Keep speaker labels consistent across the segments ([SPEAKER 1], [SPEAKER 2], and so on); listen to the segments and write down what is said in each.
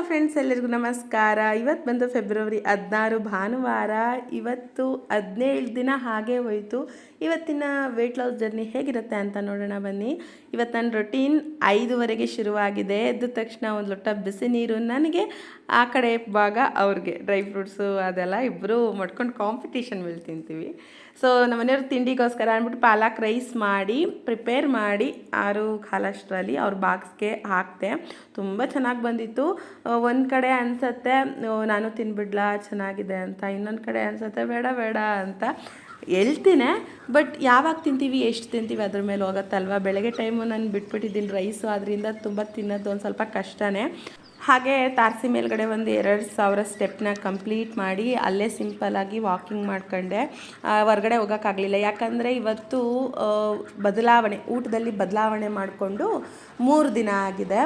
[SPEAKER 1] Friends, ಎಲ್ಲರಿಗೂ ನಮಸ್ಕಾರ. ಇವತ್ತು ಬಂದು ಫೆಬ್ರವರಿ 16 ಭಾನುವಾರ. ಇವತ್ತು 17 ದಿನ ಹಾಗೆ ಹೋಯಿತು. ಇವತ್ತಿನ ವೆಯ್ಟ್ ಲಾಸ್ ಜರ್ನಿ ಹೇಗಿರುತ್ತೆ ಅಂತ ನೋಡೋಣ ಬನ್ನಿ. ಇವತ್ತು ನನ್ನ ರೊಟೀನ್ 5:30ಗೆ ಶುರುವಾಗಿದೆ. ಎದ್ದ ತಕ್ಷಣ ಒಂದು ಲೋಟ ಬಿಸಿ ನೀರು ನನಗೆ, ಆ ಕಡೆ ಭಾಗ ಅವ್ರಿಗೆ ಡ್ರೈ ಫ್ರೂಟ್ಸು ಅದೆಲ್ಲ ಇಬ್ಬರು ಮಾಡ್ಕೊಂಡು ಕಾಂಪಿಟೇಷನ್ ಮೇಲೆ ತಿಂತೀವಿ. ಸೊ ನಮ್ಮ ಮನೆಯವ್ರ ತಿಂಡಿಗೋಸ್ಕರ ಅಂದ್ಬಿಟ್ಟು ಪಾಲಕ್ ರೈಸ್ ಮಾಡಿ ಪ್ರಿಪೇರ್ ಮಾಡಿ 6:15 ಅವ್ರ ಬಾಕ್ಸ್ಗೆ ಹಾಕಿದೆ. ತುಂಬ ಚೆನ್ನಾಗಿ ಬಂದಿತ್ತು. ಒಂದು ಕಡೆ ಅನಿಸುತ್ತೆ ನಾನು ತಿನ್ಬಿಡ್ಲಾ ಚೆನ್ನಾಗಿದೆ ಅಂತ, ಇನ್ನೊಂದು ಕಡೆ ಅನಿಸುತ್ತೆ ಬೇಡ ಬೇಡ ಅಂತ ಹೇಳ್ತೀನಿ. ಬಟ್ ಯಾವಾಗ ತಿಂತೀವಿ ಎಷ್ಟು ತಿಂತೀವಿ ಅದ್ರ ಮೇಲೆ ಹೋಗುತ್ತಲ್ವ. ಬೆಳಗ್ಗೆ ಟೈಮು ನಾನು ಬಿಟ್ಬಿಟ್ಟಿದ್ದೀನಿ ರೈಸು, ಅದರಿಂದ ತುಂಬ ತಿನ್ನೋದು ಒಂದು ಸ್ವಲ್ಪ ಕಷ್ಟನೇ. ಹಾಗೆ ತಾರಸಿ ಮೇಲ್ಗಡೆ ಒಂದು 2,000 ಸ್ಟೆಪ್ನ ಕಂಪ್ಲೀಟ್ ಮಾಡಿ ಅಲ್ಲೇ ಸಿಂಪಲ್ಲಾಗಿ ವಾಕಿಂಗ್ ಮಾಡ್ಕೊಂಡೆ. ಹೊರಗಡೆ ಹೋಗೋಕ್ಕಾಗಲಿಲ್ಲ, ಯಾಕಂದರೆ ಇವತ್ತು ಊಟದಲ್ಲಿ ಬದಲಾವಣೆ ಮಾಡಿಕೊಂಡು 3 ದಿನ ಆಗಿದೆ.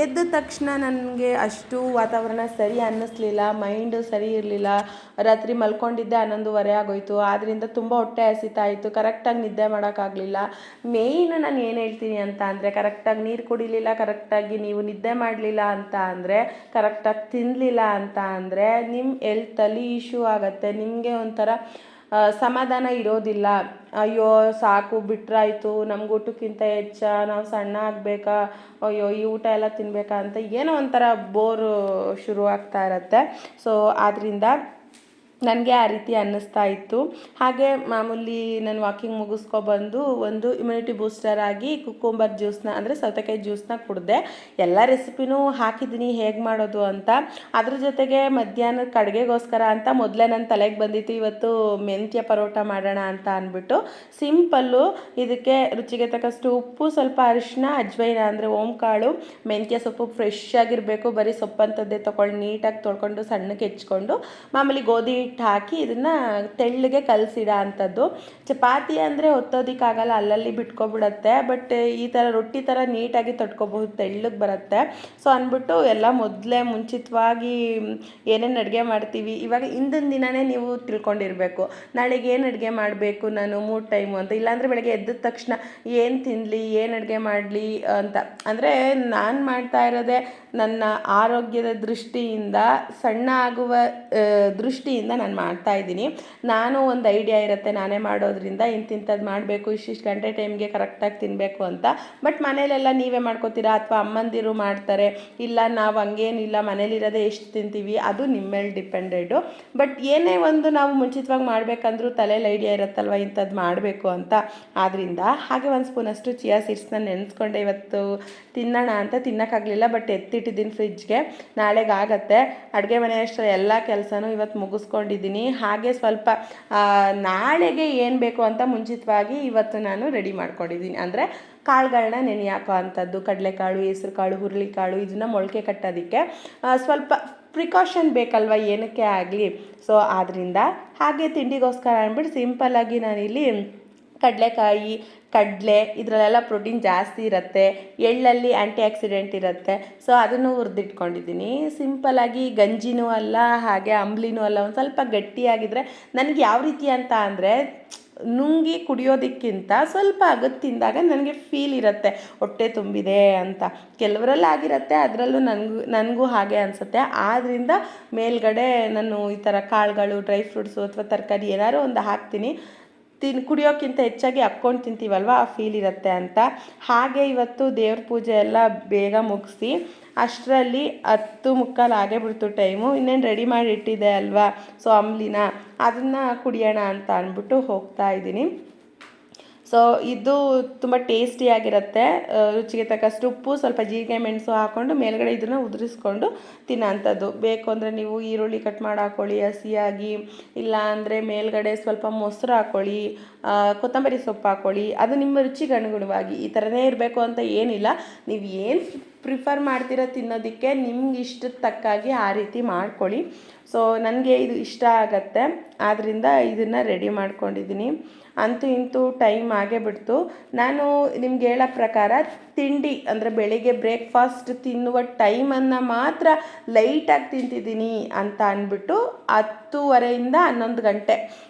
[SPEAKER 1] ಎದ್ದ ತಕ್ಷಣ ನನಗೆ ಅಷ್ಟು ವಾತಾವರಣ ಸರಿ ಅನ್ನಿಸ್ಲಿಲ್ಲ, ಮೈಂಡು ಸರಿ ಇರಲಿಲ್ಲ. ರಾತ್ರಿ ಮಲ್ಕೊಂಡಿದ್ದೆ 11:30 ಆಗೋಯ್ತು. ಆದ್ದರಿಂದ ತುಂಬ ಹೊಟ್ಟೆ ಹಸಿತಾ ಇತ್ತು, ಕರೆಕ್ಟಾಗಿ ನಿದ್ದೆ ಮಾಡೋಕ್ಕಾಗಲಿಲ್ಲ. ಮೇಯ್ನ್ ನಾನು ಏನು ಹೇಳ್ತೀನಿ ಅಂತ ಅಂದರೆ, ಕರೆಕ್ಟಾಗಿ ನೀರು ಕುಡಿಲಿಲ್ಲ, ಕರೆಕ್ಟಾಗಿ ನೀವು ನಿದ್ದೆ ಮಾಡಲಿಲ್ಲ ಅಂತ ಅಂದರೆ, ಕರೆಕ್ಟಾಗಿ ತಿನ್ನಲಿಲ್ಲ ಅಂತ ಅಂದರೆ ನಿಮ್ಮ ಹೆಲ್ತಲ್ಲಿ ಇಶ್ಯೂ ಆಗುತ್ತೆ. ನಿಮಗೆ ಒಂಥರ ಸಮಾಧಾನ ಇರೋದಿಲ್ಲ. ಅಯ್ಯೋ ಸಾಕು ಬಿಟ್ರಾಯ್ತು, ನಮ್ಗೆ ಊಟಕ್ಕಿಂತ ಹೆಚ್ಚ ನಾವು ಸಣ್ಣ ಆಗಬೇಕಾ, ಅಯ್ಯೋ ಈ ಊಟ ಎಲ್ಲ ತಿನ್ನಬೇಕಾ ಅಂತ ಏನೋ ಒಂಥರ ಬೋರು ಶುರು ಆಗ್ತಾ ಇರುತ್ತೆ. ಸೊ ಆದ್ದರಿಂದ ನನಗೆ ಆ ರೀತಿ ಅನ್ನಿಸ್ತಾ ಇತ್ತು. ಹಾಗೆ ಮಾಮೂಲಿ ನಾನು ವಾಕಿಂಗ್ ಮುಗಿಸ್ಕೊಬಂದು ಒಂದು ಇಮ್ಯುನಿಟಿ ಬೂಸ್ಟರ್ ಆಗಿ ಕುಕ್ಕುಂಬರ್ ಜ್ಯೂಸ್ನ ಅಂದರೆ ಸೌತೆಕಾಯಿ ಜ್ಯೂಸ್ನ ಕುಡಿದೆ. ಎಲ್ಲ ರೆಸಿಪಿನೂ ಹಾಕಿದ್ದೀನಿ ಹೇಗೆ ಮಾಡೋದು ಅಂತ. ಅದ್ರ ಜೊತೆಗೆ ಮಧ್ಯಾಹ್ನಕ್ಕೆ ಅಡುಗೆಗೋಸ್ಕರ ಅಂತ ಮೊದಲೇ ನನ್ನ ತಲೆಗೆ ಬಂದಿತ್ತು ಇವತ್ತು ಮೆಂತ್ಯ ಪರೋಟ ಮಾಡೋಣ ಅಂತ ಅಂದ್ಬಿಟ್ಟು. ಸಿಂಪಲ್ಲು, ಇದಕ್ಕೆ ರುಚಿಗೆ ತಕ್ಕಷ್ಟು ಉಪ್ಪು, ಸ್ವಲ್ಪ ಅರಿಶಿನ, ಅಜ್ವೈನ ಅಂದರೆ ಓಂಕಾಳು, ಮೆಂತ್ಯ ಸೊಪ್ಪು ಫ್ರೆಶ್ ಆಗಿರಬೇಕು, ಬರೀ ಸೊಪ್ಪಂಥದ್ದೇ ತೊಗೊಂಡು ನೀಟಾಗಿ ತೊಳ್ಕೊಂಡು ಸಣ್ಣಕ್ಕೆ ಹೆಚ್ಕೊಂಡು ಮಾಮೂಲಿ ಗೋಧಿ ಹಾಕಿ ಇದನ್ನು ತೆಳ್ಳಗೆ ಕಲಸಿಡೋ ಅಂಥದ್ದು. ಚಪಾತಿ ಅಂದರೆ ಒತ್ತೋದಕ್ಕಾಗಲ್ಲ, ಅಲ್ಲಲ್ಲಿ ಬಿಟ್ಕೊಬಿಡತ್ತೆ. ಬಟ್ ಈ ಥರ ರೊಟ್ಟಿ ಥರ ನೀಟಾಗಿ ತಟ್ಕೊಬಹುದು, ತೆಳ್ಳಗೆ ಬರುತ್ತೆ. ಸೊ ಅಂದ್ಬಿಟ್ಟು ಎಲ್ಲ ಮೊದಲೇ ಮುಂಚಿತವಾಗಿ ಏನೇನು ಅಡುಗೆ ಮಾಡ್ತೀವಿ ಇವಾಗ ಹಿಂದಿನ ದಿನವೇ ನೀವು ತಿಳ್ಕೊಂಡಿರಬೇಕು, ನಾಳೆಗೆ ಏನು ಅಡುಗೆ ಮಾಡಬೇಕು ನಾನು 3 ಟೈಮು ಅಂತ. ಇಲ್ಲಾಂದರೆ ಬೆಳಗ್ಗೆ ಎದ್ದ ತಕ್ಷಣ ಏನು ತಿನ್ನಲಿ, ಏನು ಅಡುಗೆ ಮಾಡಲಿ ಅಂತ. ಅಂದರೆ ನಾನು ಮಾಡ್ತಾ ಇರೋದೇ ನನ್ನ ಆರೋಗ್ಯದ ದೃಷ್ಟಿಯಿಂದ, ಸಣ್ಣ ಆಗುವ ದೃಷ್ಟಿಯಿಂದ ನಾನು ಮಾಡ್ತಾಯಿದ್ದೀನಿ. ನಾನು ಒಂದು ಐಡಿಯಾ ಇರುತ್ತೆ ನಾನೇ ಮಾಡೋದ್ರಿಂದ, ಇಂತಿಂಥದ್ದು ಮಾಡಬೇಕು, ಇಷ್ಟಿಷ್ಟು ಗಂಟೆ ಟೈಮ್ಗೆ ಕರೆಕ್ಟಾಗಿ ತಿನ್ನಬೇಕು ಅಂತ. ಬಟ್ ಮನೇಲೆಲ್ಲ ನೀವೇ ಮಾಡ್ಕೋತೀರಾ ಅಥವಾ ಅಮ್ಮಂದಿರು ಮಾಡ್ತಾರೆ, ಇಲ್ಲ ನಾವು ಹಂಗೇನಿಲ್ಲ ಮನೇಲಿರೋದೇ ಎಷ್ಟು ತಿಂತೀವಿ, ಅದು ನಿಮ್ಮ ಮೇಲೆ ಡಿಪೆಂಡೆಡು. ಬಟ್ ಏನೇ ಒಂದು ನಾವು ಮುಂಚಿತವಾಗಿ ಮಾಡಬೇಕಂದ್ರೂ ತಲೆಯಲ್ಲಿ ಐಡಿಯಾ ಇರುತ್ತಲ್ವ ಇಂಥದ್ದು ಮಾಡಬೇಕು ಅಂತ. ಆದ್ದರಿಂದ ಹಾಗೆ 1 ಸ್ಪೂನಷ್ಟು ಚಿಯಾ ಸೀಡ್ಸ್ನ ನೆನೆಸ್ಕೊಂಡೆ. ಇವತ್ತು ತಿನ್ನೋಣ ಅಂತ ತಿನ್ನೋಕ್ಕಾಗಲಿಲ್ಲ, ಬಟ್ ಎತ್ತಿಟ್ಟಿದ್ದೀನಿ ಫ್ರಿಜ್ಗೆ, ನಾಳೆಗೆ ಆಗುತ್ತೆ. ಅಡುಗೆ ಮನೆ ಅಷ್ಟರ ಎಲ್ಲ ಕೆಲಸನೂ ಇವತ್ತು ಮುಗಿಸ್ಕೊಂಡಿದ್ದೀನಿ. ಹಾಗೆ ಸ್ವಲ್ಪ ನಾಳೆಗೆ ಏನು ಬೇಕು ಅಂತ ಮುಂಚಿತವಾಗಿ ಇವತ್ತು ನಾನು ರೆಡಿ ಮಾಡ್ಕೊಂಡಿದ್ದೀನಿ. ಅಂದರೆ ಕಾಳುಗಳನ್ನ ನೆನೆ ಹಾಕೋ ಅಂಥದ್ದು, ಕಡಲೆಕಾಳು, ಹೆಸ್ರು ಕಾಳು, ಹುರುಳಿಕಾಳು, ಇದನ್ನು ಮೊಳಕೆ ಕಟ್ಟೋದಕ್ಕೆ ಸ್ವಲ್ಪ ಪ್ರಿಕಾಷನ್ ಬೇಕಲ್ವ ಏನಕ್ಕೆ ಆಗಲಿ. ಸೊ ಆದ್ದರಿಂದ ಹಾಗೆ ತಿಂಡಿಗೋಸ್ಕರ ಅಂದ್ಬಿಟ್ಟು ಸಿಂಪಲ್ಲಾಗಿ ನಾನಿಲ್ಲಿ ಕಡಲೆಕಾಯಿ, ಕಡಲೆ ಇದರಲ್ಲೆಲ್ಲ ಪ್ರೋಟೀನ್ ಜಾಸ್ತಿ ಇರುತ್ತೆ, ಎಳ್ಳಲ್ಲಿ ಆ್ಯಂಟಿ ಆಕ್ಸಿಡೆಂಟ್ ಇರುತ್ತೆ. ಸೊ ಅದನ್ನು ಹುರಿದಿಟ್ಕೊಂಡಿದ್ದೀನಿ. ಸಿಂಪಲ್ಲಾಗಿ ಗಂಜಿನೂ ಅಲ್ಲ ಹಾಗೆ ಅಂಬ್ಲಿನೂ ಅಲ್ಲ, ಒಂದು ಸ್ವಲ್ಪ ಗಟ್ಟಿಯಾಗಿದ್ದರೆ ನನಗೆ ಯಾವ ರೀತಿ ಅಂತ ಅಂದರೆ, ನುಂಗಿ ಕುಡಿಯೋದಕ್ಕಿಂತ ಸ್ವಲ್ಪ ಅಗದು ತಿಂದಾಗ ನನಗೆ ಫೀಲ್ ಇರುತ್ತೆ ಹೊಟ್ಟೆ ತುಂಬಿದೆ ಅಂತ. ಕೆಲವರೆಲ್ಲ ಆಗಿರುತ್ತೆ, ಅದರಲ್ಲೂ ನನಗೂ ಹಾಗೆ ಅನಿಸುತ್ತೆ. ಆದ್ದರಿಂದ ಮೇಲ್ಗಡೆ ನಾನು ಈ ಥರ ಕಾಳುಗಳು, ಡ್ರೈ ಫ್ರೂಟ್ಸು ಅಥವಾ ತರಕಾರಿ ಏನಾದ್ರು ಒಂದು ಹಾಕ್ತೀನಿ. ಕುಡಿಯೋಕ್ಕಿಂತ ಹೆಚ್ಚಾಗಿ ಹಾಕ್ಕೊಂಡು ತಿಂತೀವಲ್ವ, ಆ ಫೀಲ್ ಇರುತ್ತೆ ಅಂತ. ಹಾಗೆ ಇವತ್ತು ದೇವ್ರ ಪೂಜೆ ಎಲ್ಲ ಬೇಗ ಮುಗಿಸಿ ಅಷ್ಟರಲ್ಲಿ 10:45 ಆಗೇ ಬಿಡ್ತು ಟೈಮು. ಇನ್ನೇನು ರೆಡಿ ಮಾಡಿ ಇಟ್ಟಿದೆ ಅಲ್ವಾ, ಸೊ ಅಂಬ್ಲಿನ ಅದನ್ನು ಕುಡಿಯೋಣ ಅಂತ ಅಂದ್ಬಿಟ್ಟು ಹೋಗ್ತಾ ಇದ್ದೀನಿ. ಸೊ ಇದು ತುಂಬ ಟೇಸ್ಟಿಯಾಗಿರುತ್ತೆ. ರುಚಿಗೆ ತಕ್ಕಷ್ಟು ಉಪ್ಪು, ಸ್ವಲ್ಪ ಜೀರಿಗೆ ಮೆಣಸು ಹಾಕ್ಕೊಂಡು ಮೇಲ್ಗಡೆ ಇದನ್ನು ಉದುರಿಸ್ಕೊಂಡು ತಿನ್ನೋಂಥದ್ದು. ಬೇಕು ಅಂದರೆ ನೀವು ಈರುಳ್ಳಿ ಕಟ್ ಮಾಡಿ ಹಾಕ್ಕೊಳ್ಳಿ ಹಸಿಯಾಗಿ, ಇಲ್ಲ ಅಂದರೆ ಮೇಲ್ಗಡೆ ಸ್ವಲ್ಪ ಮೊಸರು ಹಾಕ್ಕೊಳ್ಳಿ, ಕೊತ್ತಂಬರಿ ಸೊಪ್ಪು ಹಾಕ್ಕೊಳ್ಳಿ, ಅದು ನಿಮ್ಮ ರುಚಿಗೆ ಅನುಗುಣವಾಗಿ. ಈ ಥರನೇ ಇರಬೇಕು ಅಂತ ಏನಿಲ್ಲ, ನೀವು ಏನು ಪ್ರಿಫರ್ ಮಾಡ್ತೀರೋ ತಿನ್ನೋದಕ್ಕೆ ನಿಮ್ಗೆ ಇಷ್ಟದ ತಕ್ಕಾಗಿ ಆ ರೀತಿ ಮಾಡ್ಕೊಳ್ಳಿ. ಸೊ ನನಗೆ ಇದು ಇಷ್ಟ ಆಗತ್ತೆ, ಆದ್ದರಿಂದ ಇದನ್ನು ರೆಡಿ ಮಾಡ್ಕೊಂಡಿದ್ದೀನಿ. ಅಂತೂ ಇಂತೂ ಟೈಮ್ ಆಗೇ ಬಿಡ್ತು. ನಾನು ನಿಮ್ಗೆ ಹೇಳೋ ಪ್ರಕಾರ ತಿಂಡಿ ಅಂದರೆ ಬೆಳಿಗ್ಗೆ ಬ್ರೇಕ್ಫಾಸ್ಟ್ ತಿನ್ನುವ ಟೈಮನ್ನು ಮಾತ್ರ ಲೈಟಾಗಿ ತಿಂತಿದ್ದೀನಿ ಅಂತ ಅಂದ್ಬಿಟ್ಟು 10:30 11 ಗಂಟೆ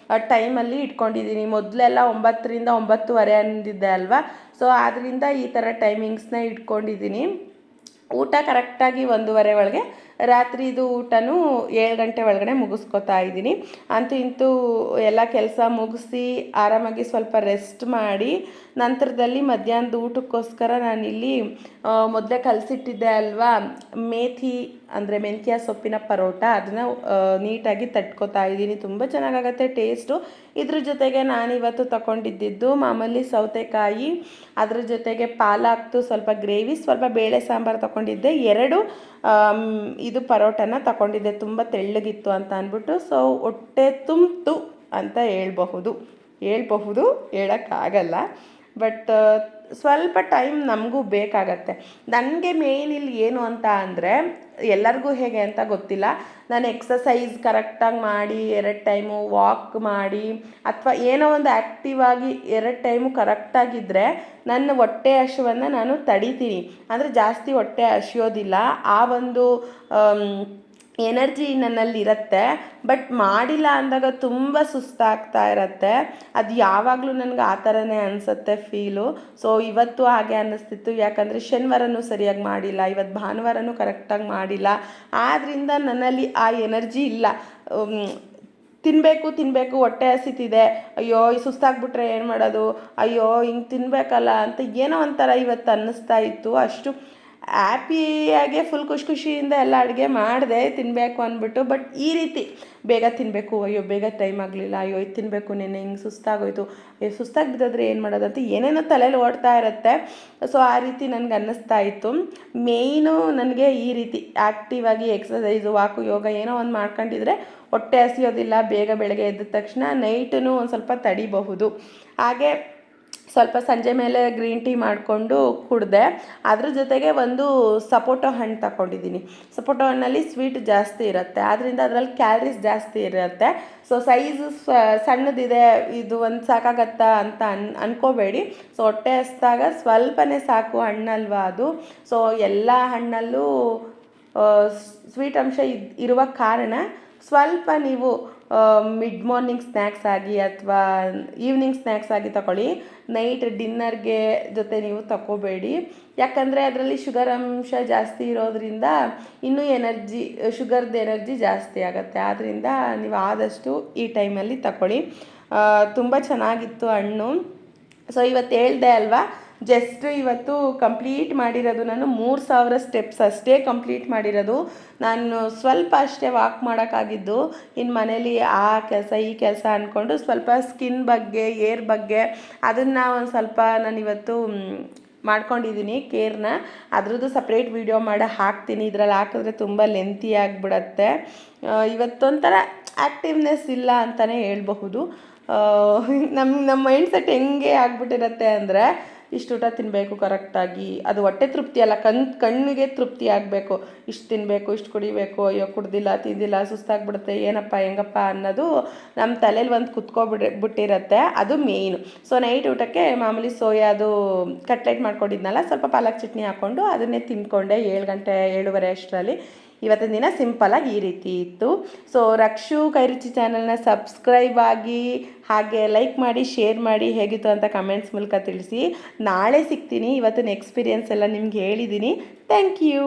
[SPEAKER 1] ಟೈಮಲ್ಲಿ ಇಟ್ಕೊಂಡಿದ್ದೀನಿ. ಮೊದಲೆಲ್ಲ 9ರಿಂದ 9:30 ಅಂದಿದ್ದೆ ಅಲ್ವಾ. ಸೊ ಆದ್ದರಿಂದ ಈ ಥರ ಟೈಮಿಂಗ್ಸ್ನ ಇಟ್ಕೊಂಡಿದ್ದೀನಿ. ಊಟ ಕರೆಕ್ಟಾಗಿ 1:30 ಒಳಗೆ ರಾತ್ರಿದು ಊಟನೂ 7 ಗಂಟೆ ಒಳಗಡೆ ಮುಗಿಸ್ಕೊತಾ ಇದ್ದೀನಿ. ಅಂತೂ ಇಂತೂ ಎಲ್ಲ ಕೆಲಸ ಮುಗಿಸಿ ಆರಾಮಾಗಿ ಸ್ವಲ್ಪ ರೆಸ್ಟ್ ಮಾಡಿ ನಂತರದಲ್ಲಿ ಮಧ್ಯಾಹ್ನದ ಊಟಕ್ಕೋಸ್ಕರ ನಾನಿಲ್ಲಿ ಮೊದಲೇ ಕಲಸಿಟ್ಟಿದ್ದೆ ಅಲ್ವಾ ಮೇಥಿ ಅಂದರೆ ಮೆಂತ್ಯ ಸೊಪ್ಪಿನ ಪರೋಟ, ಅದನ್ನು ನೀಟಾಗಿ ತಟ್ಕೊತಾ ಇದ್ದೀನಿ. ತುಂಬ ಚೆನ್ನಾಗಾಗತ್ತೆ ಟೇಸ್ಟು. ಇದ್ರ ಜೊತೆಗೆ ನಾನಿವತ್ತು ತಗೊಂಡಿದ್ದು ಮಾಮೂಲಿ ಸೌತೆಕಾಯಿ, ಅದ್ರ ಜೊತೆಗೆ ಪಾಲಾಕ್ದು ಸ್ವಲ್ಪ ಗ್ರೇವಿ, ಸ್ವಲ್ಪ ಬೇಳೆ ಸಾಂಬಾರು ತಗೊಂಡಿದ್ದೆ. 2 ಇದು ಪರೋಟನ ತಗೊಂಡಿದ್ದೆ, ತುಂಬ ತೆಳ್ಳಗಿತ್ತು ಅಂತ ಅಂದ್ಬಿಟ್ಟು. ಸೊ ಹೊಟ್ಟೆ ತುಂಬಿತು ಅಂತ ಹೇಳೋಕ್ಕಾಗಲ್ಲ. ಬಟ್ ಸ್ವಲ್ಪ ಟೈಮ್ ನಮಗೂ ಬೇಕಾಗತ್ತೆ. ನನಗೆ ಮೇನ್ ಇಲ್ಲಿ ಏನು ಅಂತ ಅಂದರೆ, ಎಲ್ಲರಿಗೂ ಹೇಗೆ ಅಂತ ಗೊತ್ತಿಲ್ಲ, ನಾನು ಎಕ್ಸಸೈಸ್ ಕರೆಕ್ಟಾಗಿ ಮಾಡಿ 2 ಟೈಮು ವಾಕ್ ಮಾಡಿ ಅಥವಾ ಏನೋ ಒಂದು ಆ್ಯಕ್ಟಿವ್ ಆಗಿ 2 ಟೈಮು ಕರೆಕ್ಟಾಗಿದ್ದರೆ ನನ್ನ ಹೊಟ್ಟೆ ಹಸಿವನ್ನು ನಾನು ತಡಿತೀನಿ. ಅಂದರೆ ಜಾಸ್ತಿ ಹೊಟ್ಟೆ ಹಸಿಯೋದಿಲ್ಲ, ಆ ಒಂದು ಎನರ್ಜಿ ನನ್ನಲ್ಲಿರುತ್ತೆ. ಬಟ್ ಮಾಡಿಲ್ಲ ಅಂದಾಗ ತುಂಬ ಸುಸ್ತಾಗ್ತಾ ಇರುತ್ತೆ. ಅದು ಯಾವಾಗಲೂ ನನಗೆ ಆ ಥರನೇ ಅನಿಸುತ್ತೆ ಫೀಲು. ಸೊ ಇವತ್ತು ಹಾಗೆ ಅನ್ನಿಸ್ತಿತ್ತು, ಯಾಕಂದರೆ ಶನಿವಾರನೂ ಸರಿಯಾಗಿ ಮಾಡಿಲ್ಲ, ಇವತ್ತು ಭಾನುವಾರನೂ ಕರೆಕ್ಟಾಗಿ ಮಾಡಿಲ್ಲ. ಆದ್ದರಿಂದ ನನ್ನಲ್ಲಿ ಆ ಎನರ್ಜಿ ಇಲ್ಲ. ತಿನ್ನಬೇಕು ಹೊಟ್ಟೆ ಹಸಿತಿದೆ, ಅಯ್ಯೋ ಸುಸ್ತಾಗ್ಬಿಟ್ರೆ ಏನು ಮಾಡೋದು, ಅಯ್ಯೋ ಹಿಂಗೆ ತಿನ್ನಬೇಕಲ್ಲ ಅಂತ ಏನೋ ಒಂಥರ ಇವತ್ತು ಅನ್ನಿಸ್ತಾ ಇತ್ತು. ಅಷ್ಟು ಹ್ಯಾಪಿಯಾಗೆ ಫುಲ್ ಖುಷಿಯಿಂದ ಎಲ್ಲ ಅಡುಗೆ ಮಾಡಿದೆ ತಿನ್ನಬೇಕು ಅಂದ್ಬಿಟ್ಟು. ಬಟ್ ಈ ರೀತಿ ಬೇಗ ತಿನ್ನಬೇಕು, ಅಯ್ಯೋ ಬೇಗ ಟೈಮ್ ಆಗಲಿಲ್ಲ, ಅಯ್ಯೋ ಇದು ತಿನ್ನಬೇಕು, ನೆನ್ನೆ ಹಿಂಗೆ ಸುಸ್ತಾಗೋಯ್ತು, ಅಯ್ಯೋ ಸುಸ್ತಾಗಿ ಬಿದ್ದೋದ್ರೆ ಏನು ಮಾಡೋದು ಅಂತ ಏನೇನೋ ತಲೆಯಲ್ಲಿ ಓಡ್ತಾ ಇರುತ್ತೆ. ಸೊ ಆ ರೀತಿ ನನಗೆ ಅನ್ನಿಸ್ತಾ ಇತ್ತು. ಮೇಯ್ನು ನನಗೆ ಈ ರೀತಿ ಆ್ಯಕ್ಟಿವ್ ಆಗಿ ಎಕ್ಸಸೈಸು, ವಾಕು, ಯೋಗ ಏನೋ ಒಂದು ಮಾಡ್ಕೊಂಡಿದ್ರೆ ಹೊಟ್ಟೆ ಹಸಿಯೋದಿಲ್ಲ. ಬೇಗ ಬೆಳಗ್ಗೆ ಎದ್ದ ತಕ್ಷಣ ನೈಟೂ ಒಂದು ಸ್ವಲ್ಪ ತಡಿಬಹುದು. ಹಾಗೆ ಸ್ವಲ್ಪ ಸಂಜೆ ಮೇಲೆ ಗ್ರೀನ್ ಟೀ ಮಾಡಿಕೊಂಡು ಕುಡಿದೆ. ಅದ್ರ ಜೊತೆಗೆ ಒಂದು ಸಪೋಟೊ ಹಣ್ಣು ತಗೊಂಡಿದ್ದೀನಿ. ಸಪೋಟೊ ಹಣ್ಣಲ್ಲಿ ಸ್ವೀಟ್ ಜಾಸ್ತಿ ಇರುತ್ತೆ, ಆದ್ದರಿಂದ ಅದರಲ್ಲಿ ಕ್ಯಾಲರೀಸ್ ಜಾಸ್ತಿ ಇರುತ್ತೆ. ಸೊ ಸೈಜು ಸಣ್ಣದಿದೆ, ಇದು ಒಂದು ಸಾಕಾಗತ್ತಾ ಅಂತ ಅನ್ಕೋಬೇಡಿ. ಸೊ ಹೊಟ್ಟೆ ಹಸಿದಾಗ ಸ್ವಲ್ಪನೇ ಸಾಕು, ಹಣ್ಣಲ್ವಾ ಅದು. ಸೊ ಎಲ್ಲ ಹಣ್ಣಲ್ಲೂ ಸ್ವೀಟ್ ಅಂಶ ಇರುವ ಕಾರಣ ಸ್ವಲ್ಪ ನೀವು ಮಿಡ್ ಮಾರ್ನಿಂಗ್ ಸ್ನ್ಯಾಕ್ಸ್ ಆಗಿ ಅಥವಾ ಈವ್ನಿಂಗ್ ಸ್ನ್ಯಾಕ್ಸ್ ಆಗಿ ತಗೊಳ್ಳಿ. ನೈಟ್ ಡಿನ್ನರ್ಗೆ ಜೊತೆ ನೀವು ತಗೋಬೇಡಿ, ಯಾಕಂದರೆ ಅದರಲ್ಲಿ ಶುಗರ್ ಅಂಶ ಜಾಸ್ತಿ ಇರೋದ್ರಿಂದ ಇನ್ನೂ ಶುಗರ್ದು ಎನರ್ಜಿ ಜಾಸ್ತಿ ಆಗುತ್ತೆ. ಆದ್ದರಿಂದ ನೀವು ಆದಷ್ಟು ಈ ಟೈಮಲ್ಲಿ ತಗೊಳ್ಳಿ. ತುಂಬ ಚೆನ್ನಾಗಿತ್ತು ಹಣ್ಣು. ಸೊ ಇವತ್ತು ಹೇಳ್ದೆ ಅಲ್ವಾ, ಜಸ್ಟ್ ಇವತ್ತು ಕಂಪ್ಲೀಟ್ ಮಾಡಿರೋದು ನಾನು 3000 ಸ್ಟೆಪ್ಸ್ ಅಷ್ಟೇ ಕಂಪ್ಲೀಟ್ ಮಾಡಿರೋದು. ನಾನು ಸ್ವಲ್ಪ ಅಷ್ಟೇ ವಾಕ್ ಮಾಡೋಕ್ಕಾಗಿದ್ದು. ಇನ್ನು ಮನೇಲಿ ಆ ಕೆಲಸ ಈ ಕೆಲಸ ಅಂದ್ಕೊಂಡು ಸ್ವಲ್ಪ ಸ್ಕಿನ್ ಬಗ್ಗೆ, ಏರ್ ಬಗ್ಗೆ ಅದನ್ನು ಒಂದು ಸ್ವಲ್ಪ ನಾನಿವತ್ತು ಮಾಡ್ಕೊಂಡಿದ್ದೀನಿ ಕೇರ್ನ. ಅದ್ರದ್ದು ಸಪ್ರೇಟ್ ವೀಡಿಯೋ ಮಾಡಿ ಹಾಕ್ತೀನಿ. ಇದರಲ್ಲಿ ಹಾಕಿದ್ರೆ ತುಂಬ ಲೆಂತಿ ಆಗಿಬಿಡತ್ತೆ. ಇವತ್ತೊಂಥರ ಆ್ಯಕ್ಟಿವ್ನೆಸ್ ಇಲ್ಲ ಅಂತಲೇ ಹೇಳ್ಬಹುದು. ನಮ್ಮ ಮೈಂಡ್ಸೆಟ್ ಹೆಂಗೆ ಆಗಿಬಿಟ್ಟಿರತ್ತೆ ಅಂದರೆ, ಇಷ್ಟು ಊಟ ತಿನ್ನಬೇಕು ಕರೆಕ್ಟಾಗಿ, ಅದು ಹೊಟ್ಟೆ ತೃಪ್ತಿ ಅಲ್ಲ, ಕಣ್ಣಿಗೆ ತೃಪ್ತಿ ಆಗಬೇಕು. ಇಷ್ಟು ತಿನ್ನಬೇಕು, ಇಷ್ಟು ಕುಡಿಬೇಕು, ಅಯ್ಯೋ ಕುಡ್ದಿಲ್ಲ ತಿಂದಿಲ್ಲ ಸುಸ್ತಾಗ್ಬಿಡುತ್ತೆ, ಏನಪ್ಪ ಹೆಂಗಪ್ಪ ಅನ್ನೋದು ನಮ್ಮ ತಲೆಯಲ್ಲಿ ಒಂದು ಕುತ್ಕೊಬಿಟ್ಟಿರತ್ತೆ. ಅದು ಮೇಯ್ನು. ಸೊ ನೈಟ್ ಊಟಕ್ಕೆ ಮಾಮೂಲಿ ಸೋಯಾದು ಕಟ್ಲೆಟ್ ಮಾಡ್ಕೊಂಡಿದ್ನಲ್ಲ, ಸ್ವಲ್ಪ ಪಾಲಕ್ ಚಟ್ನಿ ಹಾಕ್ಕೊಂಡು ಅದನ್ನೇ ತಿಂದ್ಕೊಂಡೆ 7 ಗಂಟೆ 7:30 ಅಷ್ಟರಲ್ಲಿ. ಇವತ್ತಿನ ದಿನ ಸಿಂಪಲಾಗಿ ಈ ರೀತಿ ಇತ್ತು. ಸೊ ರಕ್ಷು ಕೈರುಚಿ ಚಾನಲ್ನ ಸಬ್ಸ್ಕ್ರೈಬ್ ಆಗಿ, ಹಾಗೆ ಲೈಕ್ ಮಾಡಿ, ಶೇರ್ ಮಾಡಿ, ಹೇಗಿತ್ತು ಅಂತ ಕಮೆಂಟ್ಸ್ ಮೂಲಕ ತಿಳಿಸಿ. ನಾಳೆ ಸಿಗ್ತೀನಿ. ಇವತ್ತಿನ ಎಕ್ಸ್ಪೀರಿಯೆನ್ಸ್ ಎಲ್ಲ ನಿಮ್ಗೆ ಹೇಳಿದ್ದೀನಿ. Thank you.